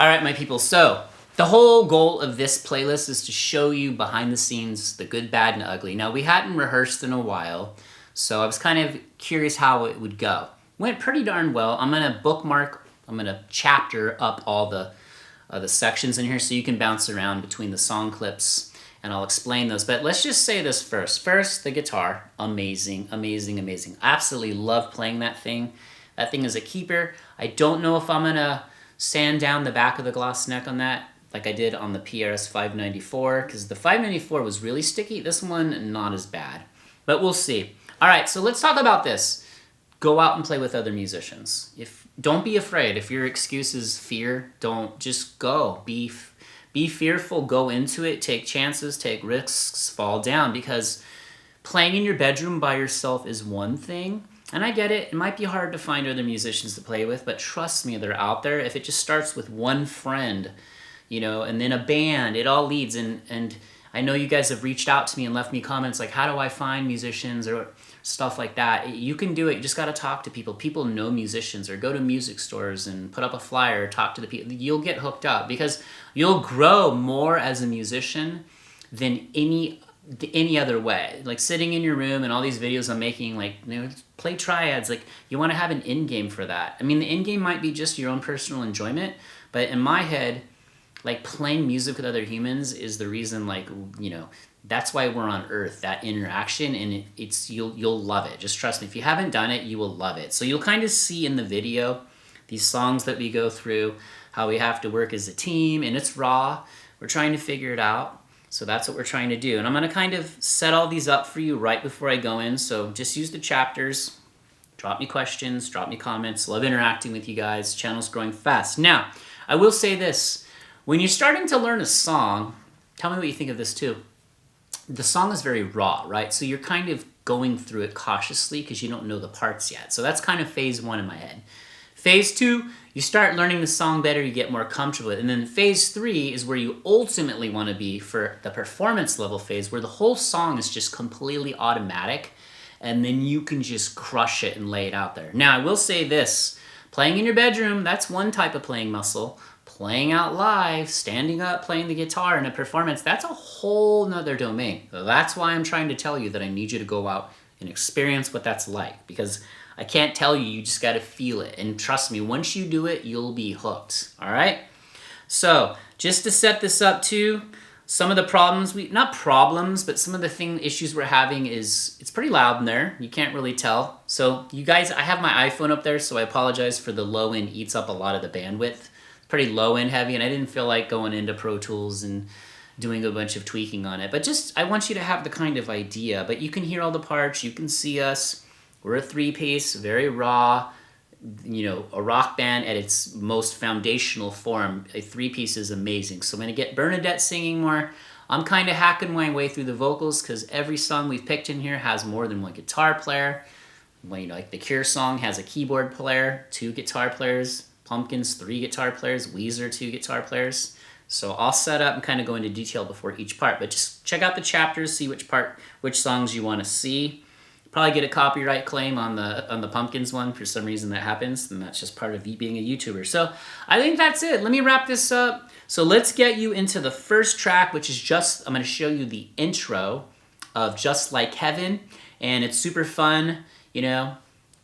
All right, my people. So the whole goal of this playlist is to show you behind the scenes, the good, bad, and ugly. Now, we hadn't rehearsed in a while, so I was kind of curious how it would go. Went pretty darn well. I'm going to chapter up all the sections in here so you can bounce around between the song clips, and I'll explain those. But let's just say this first. First, the guitar. Amazing, amazing, amazing. Absolutely love playing that thing. That thing is a keeper. I don't know if I'm going to sand down the back of the gloss neck on that like I did on the PRS 594, because the 594 was really sticky. This one, not as bad. But we'll see. All right, so let's talk about this. Go out and play with other musicians. Don't be afraid. If your excuse is fear, don't. Just go. Be fearful. Go into it. Take chances. Take risks. Fall down. Because playing in your bedroom by yourself is one thing. And I get it. It might be hard to find other musicians to play with, but trust me, they're out there. If it just starts with one friend, and then a band, it all leads. And I know you guys have reached out to me and left me comments like, how do I find musicians or stuff like that? You can do it. You just got to talk to people. People know musicians, or go to music stores and put up a flyer, talk to the people. You'll get hooked up because you'll grow more as a musician than any other way. Like sitting in your room and all these videos I'm making, play triads, you want to have an end game for that. I mean, the end game might be just your own personal enjoyment, but in my head, playing music with other humans is the reason, that's why we're on Earth, that interaction, and you'll love it. Just trust me. If you haven't done it, you will love it. So you'll kind of see in the video these songs that we go through, how we have to work as a team, and it's raw. We're trying to figure it out. So that's what we're trying to do. And I'm going to kind of set all these up for you right before I go in. So just use the chapters. Drop me questions. Drop me comments. Love interacting with you guys. Channel's growing fast. Now, I will say this. When you're starting to learn a song, tell me what you think of this too. The song is very raw, right? So you're kind of going through it cautiously because you don't know the parts yet. So that's kind of phase 1 in my head. Phase 2, you start learning the song better, you get more comfortable with it. And then phase 3 is where you ultimately want to be for the performance level phase, where the whole song is just completely automatic, and then you can just crush it and lay it out there. Now, I will say this, playing in your bedroom, that's one type of playing muscle. Playing out live, standing up, playing the guitar in a performance, that's a whole nother domain. That's why I'm trying to tell you that I need you to go out and experience what that's like, because I can't tell you, you just got to feel it. And trust me, once you do it, you'll be hooked. All right? So just to set this up too, some of the problems, not problems, but some of the issues we're having is, it's pretty loud in there. You can't really tell. So you guys, I have my iPhone up there, so I apologize for the low end eats up a lot of the bandwidth. Pretty low end heavy, and I didn't feel like going into Pro Tools and doing a bunch of tweaking on it. But just, I want you to have the kind of idea. But you can hear all the parts, you can see us. We're a 3-piece, very raw, a rock band at its most foundational form. A 3-piece is amazing. So I'm going to get Bernadette singing more. I'm kind of hacking my way through the vocals because every song we've picked in here has more than one guitar player. Like the Cure song has a keyboard player, 2 guitar players. Pumpkins, 3 guitar players. Weezer, 2 guitar players. So I'll set up and kind of go into detail before each part. But just check out the chapters, see which songs you want to see. Probably get a copyright claim on the Pumpkins one. For some reason that happens, and that's just part of being a YouTuber. So I think that's it. Let me wrap this up. So let's get you into the first track, which is I'm going to show you the intro of Just Like Heaven. And it's super fun,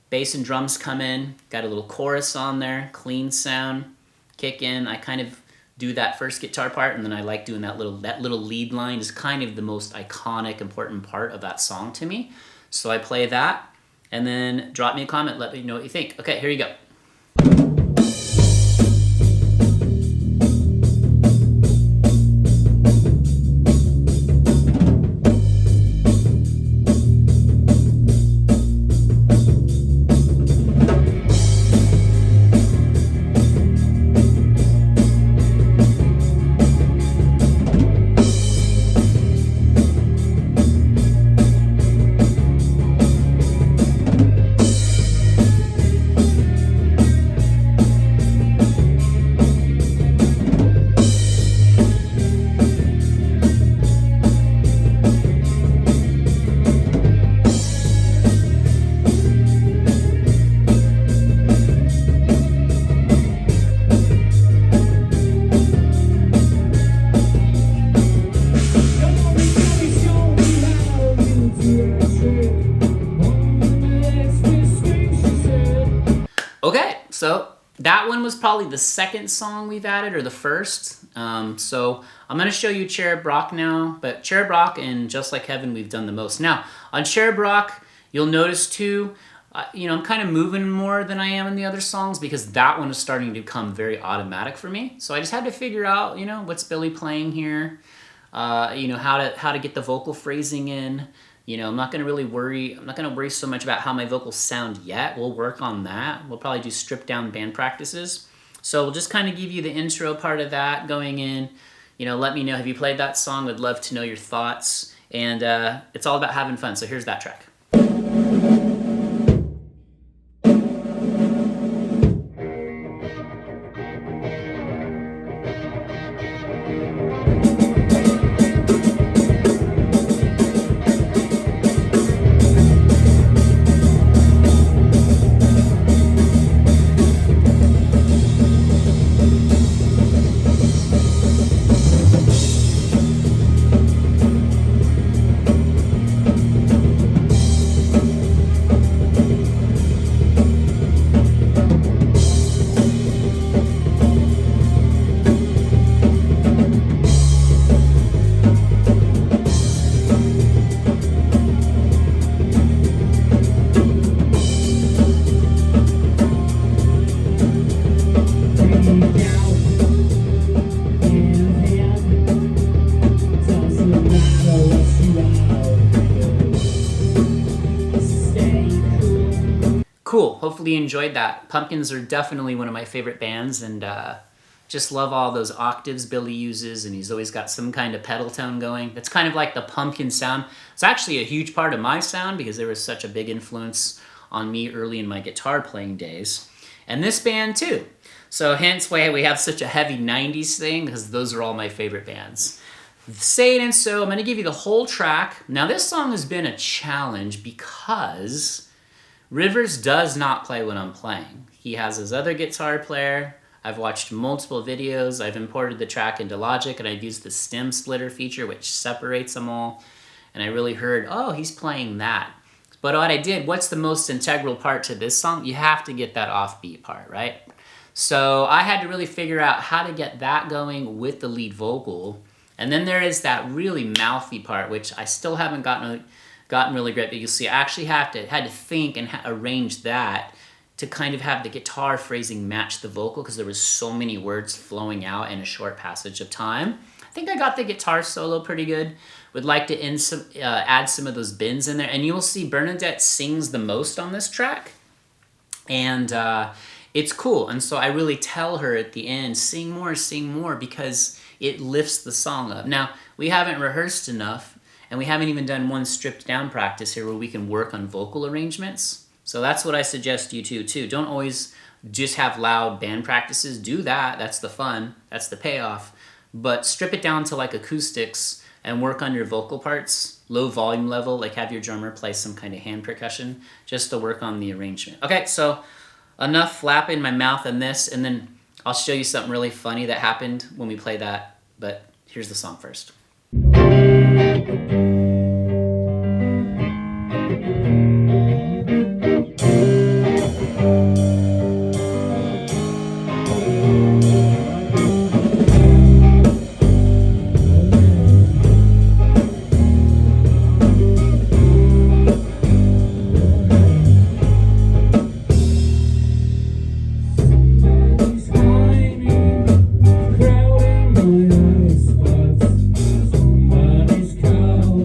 Bass and drums come in. Got a little chorus on there. Clean sound. Kick in. I kind of do that first guitar part, and then I like doing that little lead line is kind of the most iconic, important part of that song to me. So I play that, and then drop me a comment, let me know what you think. Okay, here you go. So that one was probably the second song we've added, or the first. So I'm going to show you Cherub Rock now, but Cherub Rock and Just Like Heaven we've done the most. Now, on Cherub Rock, you'll notice too, I'm kind of moving more than I am in the other songs because that one is starting to become very automatic for me. So I just had to figure out, what's Billy playing here, how to get the vocal phrasing in. I'm not going to worry so much about how my vocals sound yet. We'll work on that. We'll probably do stripped down band practices. So we'll just kind of give you the intro part of that going in. Let me know, have you played that song? I'd love to know your thoughts. And it's all about having fun. So here's that track. Cool. Hopefully you enjoyed that. Pumpkins are definitely one of my favorite bands, and just love all those octaves Billy uses, and he's always got some kind of pedal tone going. It's kind of like the Pumpkin sound. It's actually a huge part of my sound because there was such a big influence on me early in my guitar playing days. And this band too. So hence why we have such a heavy 90s thing, because those are all my favorite bands. Say It And So, I'm going to give you the whole track. Now this song has been a challenge because Rivers does not play when I'm playing. He has his other guitar player. I've watched multiple videos. I've imported the track into Logic, and I've used the stem splitter feature, which separates them all. And I really heard, oh, he's playing that. But what I did, what's the most integral part to this song? You have to get that offbeat part, right? So I had to really figure out how to get that going with the lead vocal. And then there is that really mouthy part, which I still haven't gotten really great, but you'll see I actually had to think and arrange that to kind of have the guitar phrasing match the vocal, because there was so many words flowing out in a short passage of time. I think I got the guitar solo pretty good. Would like to add some of those bends in there, and you will see Bernadette sings the most on this track, and it's cool. And so I really tell her at the end, sing more, because it lifts the song up. Now, we haven't rehearsed enough, and we haven't even done one stripped down practice here where we can work on vocal arrangements. So that's what I suggest you do too. Don't always just have loud band practices. Do that. That's the fun. That's the payoff. But strip it down to like acoustics and work on your vocal parts, low volume level, like have your drummer play some kind of hand percussion just to work on the arrangement. Okay, so enough flapping my mouth on this, and then I'll show you something really funny that happened when we play that, but here's the song first. Crowding my eyes, but somebody's calling.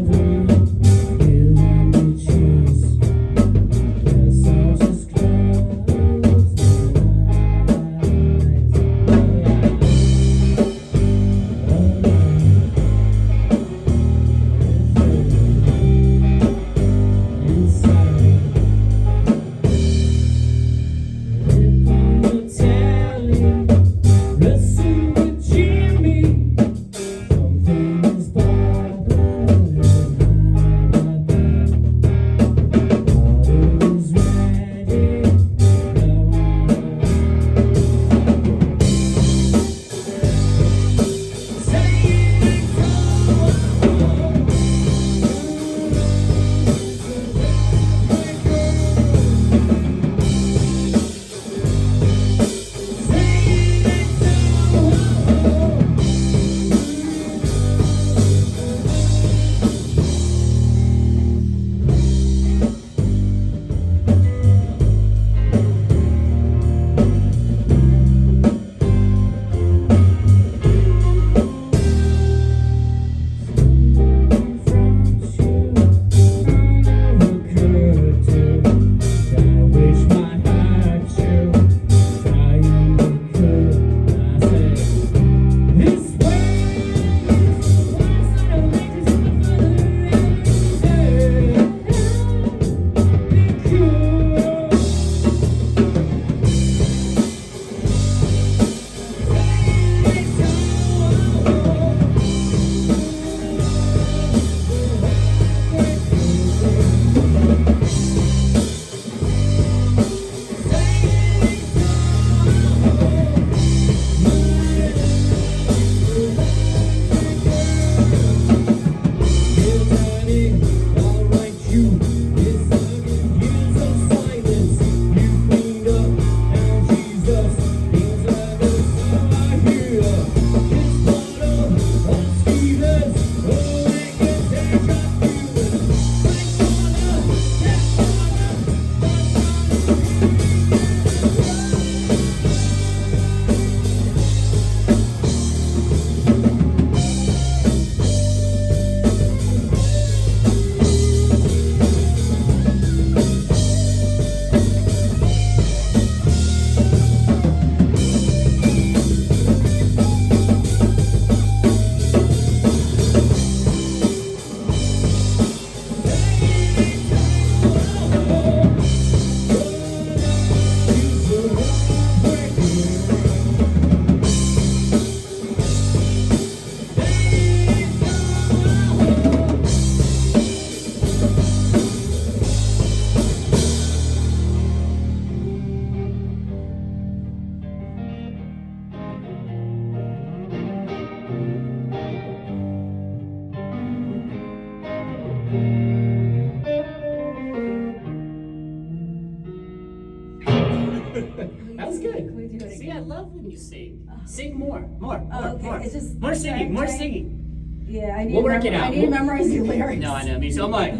love when you sing. Sing more. Okay. More. It's just More singing. Yeah, I need We'll work it out. I need to memorize your lyrics. No, I know. Me too. I'm like,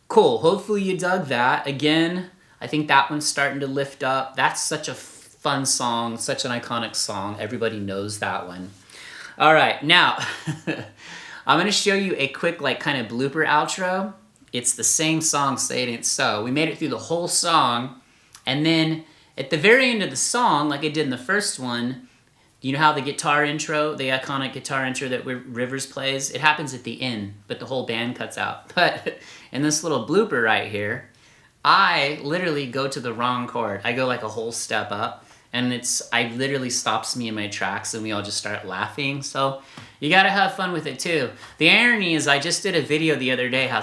cool. Hopefully you dug that. Again, I think that one's starting to lift up. That's such a fun song, such an iconic song. Everybody knows that one. All right, now I'm gonna show you a quick like kind of blooper outro. It's the same song, Say It Ain't So. We made it through the whole song, and then at the very end of the song, like I did in the first one, you know how the guitar intro, the iconic guitar intro that Rivers plays, it happens at the end, but the whole band cuts out. But in this little blooper right here, I literally go to the wrong chord. I go like a whole step up, and I literally stops me in my tracks, and we all just start laughing. So you gotta have fun with it too. The irony is I just did a video the other day how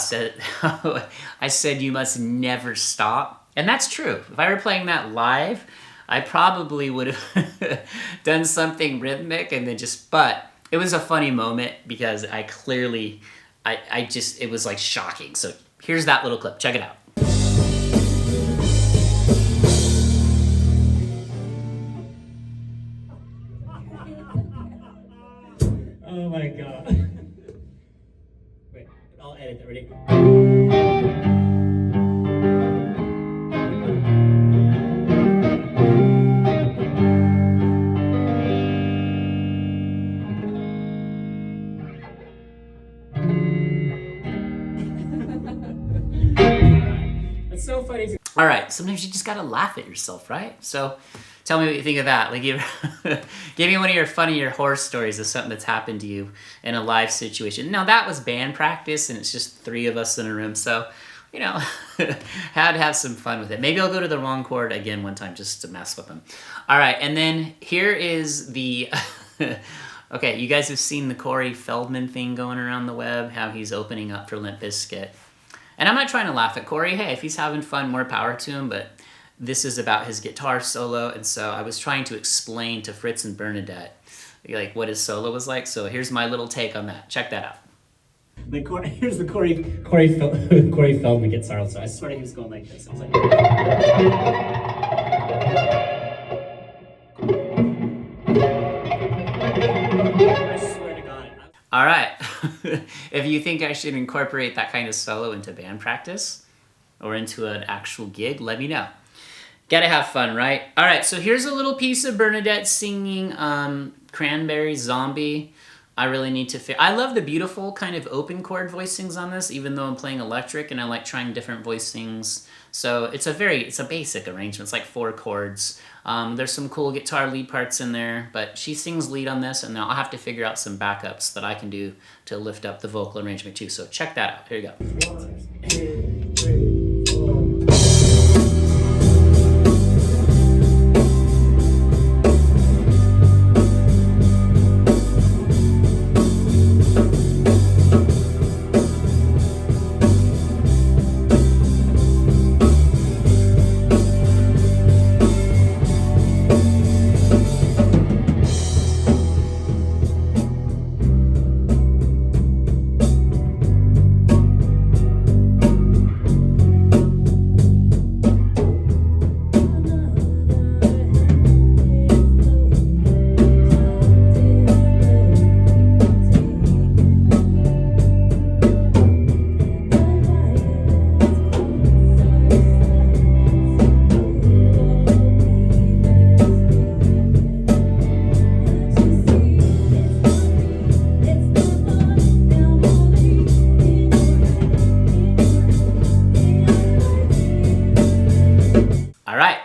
I said you must never stop. And that's true. If I were playing that live, I probably would have done something rhythmic and then but it was a funny moment because I clearly, it was like shocking. So here's that little clip, check it out. Oh my God. Wait, I'll edit that, ready? It's so funny. All right, sometimes you just gotta laugh at yourself, right? So tell me what you think of that. Like, give me one of your funnier horror stories of something that's happened to you in a live situation. Now, that was band practice, and it's just 3 of us in a room, so, you know, had to have some fun with it. Maybe I'll go to the wrong chord again one time just to mess with them. All right, and then here is the... Okay, you guys have seen the Corey Feldman thing going around the web, how he's opening up for Limp Bizkit. And I'm not trying to laugh at Corey. Hey, if he's having fun, more power to him, but this is about his guitar solo, and so I was trying to explain to Fritz and Bernadette like what his solo was like, so here's my little take on that. Check that out. Here's the Corey Feldman guitar solo. I swear he was going like this. I was like... All right, if you think I should incorporate that kind of solo into band practice or into an actual gig, let me know. Gotta have fun, right? All right, so here's a little piece of Bernadette singing Cranberry Zombie. I really need to I love the beautiful kind of open chord voicings on this, even though I'm playing electric and I like trying different voicings. So it's a basic arrangement. It's like 4 chords. There's some cool guitar lead parts in there, but she sings lead on this, and now I'll have to figure out some backups that I can do to lift up the vocal arrangement too. So check that out. Here you go. 1, 2, 3, 4.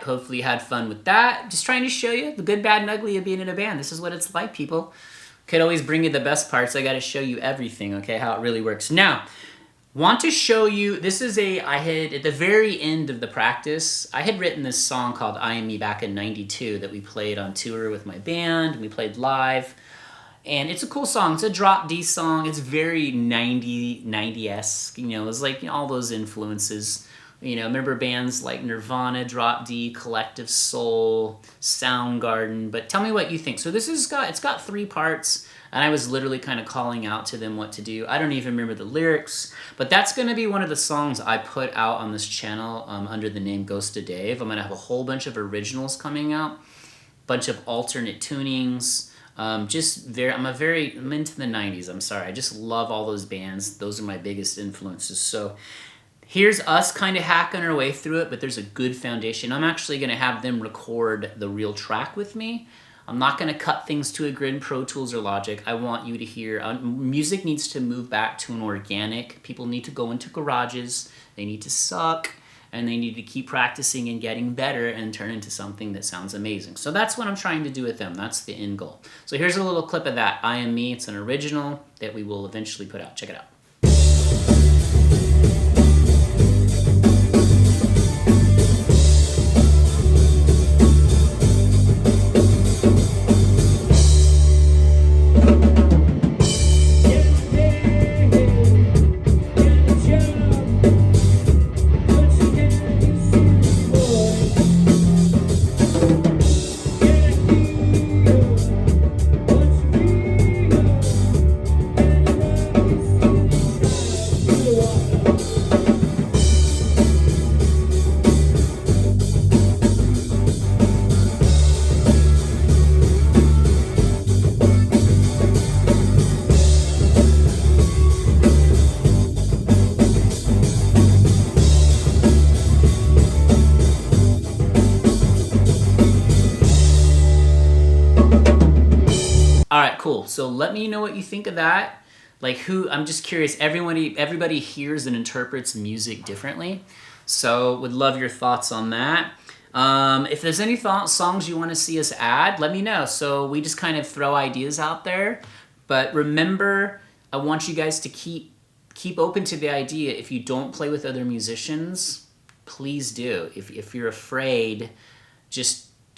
Hopefully you had fun with that. Just trying to show you the good, bad, and ugly of being in a band. This is what it's like, people. Could always bring you the best parts. I got to show you everything, okay, how it really works. Now, want to show you, this is I had, at the very end of the practice, I had written this song called I Am Me back in '92 that we played on tour with my band, and we played live. And it's a cool song. It's a drop D song. It's very 90-esque, you know, it's like, you know, all those influences. You know, remember bands like Nirvana, Drop D, Collective Soul, Soundgarden, but tell me what you think. So this it's got 3 parts, and I was literally kind of calling out to them what to do. I don't even remember the lyrics, but that's going to be one of the songs I put out on this channel under the name Ghost of Dave. I'm going to have a whole bunch of originals coming out. bunch of alternate tunings. I'm into the 90s. I'm sorry. I just love all those bands. Those are my biggest influences. So here's us kind of hacking our way through it, but there's a good foundation. I'm actually going to have them record the real track with me. I'm not going to cut things to a grid in Pro Tools or Logic. I want you to hear, music needs to move back to an organic. People need to go into garages. They need to suck, and they need to keep practicing and getting better and turn into something that sounds amazing. So that's what I'm trying to do with them. That's the end goal. So here's a little clip of that. I Am Me. It's an original that we will eventually put out. Check it out. All right, cool. So let me know what you think of that. I'm just curious, everybody hears and interprets music differently. So would love your thoughts on that. If there's any songs you want to see us add, let me know. So we just kind of throw ideas out there. But remember, I want you guys to keep open to the idea. If you don't play with other musicians, please do. If you're afraid,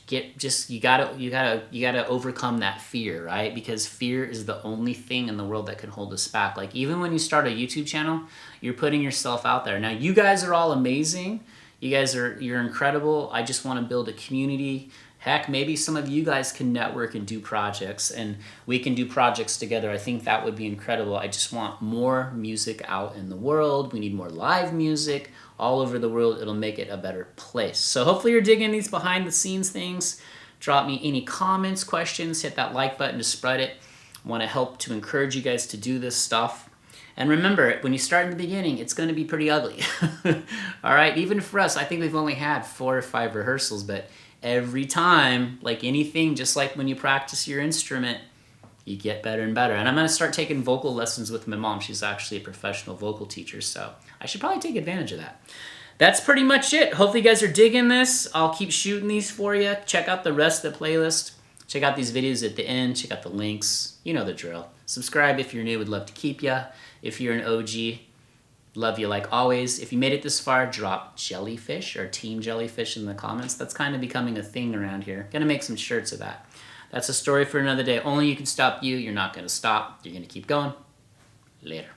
you gotta overcome that fear, right? Because fear is the only thing in the world that can hold us back. Like, even when you start a YouTube channel, you're putting yourself out there. Now, you guys are all amazing. You're incredible. I just want to build a community. Heck, maybe some of you guys can network and do projects, and we can do projects together. I think that would be incredible. I just want more music out in the world. We need more live music all over the world. It'll make it a better place. So hopefully you're digging these behind the scenes things. Drop me any comments, questions, hit that like button to spread it. I want to help to encourage you guys to do this stuff. And remember, when you start in the beginning, it's going to be pretty ugly. All right, even for us, I think we've only had 4 or 5 rehearsals, but every time, like anything, just like when you practice your instrument, you get better and better. And I'm going to start taking vocal lessons with my mom. She's actually a professional vocal teacher, so I should probably take advantage of that. That's pretty much it. Hopefully you guys are digging this. I'll keep shooting these for you. Check out the rest of the playlist. Check out these videos at the end. Check out the links. You know the drill. Subscribe if you're new. Would love to keep you. If you're an OG, love you like always. If you made it this far, drop Jellyfish or Team Jellyfish in the comments. That's kind of becoming a thing around here. Gonna make some shirts of that. That's a story for another day. Only you can stop you. You're not gonna stop. You're gonna keep going. Later.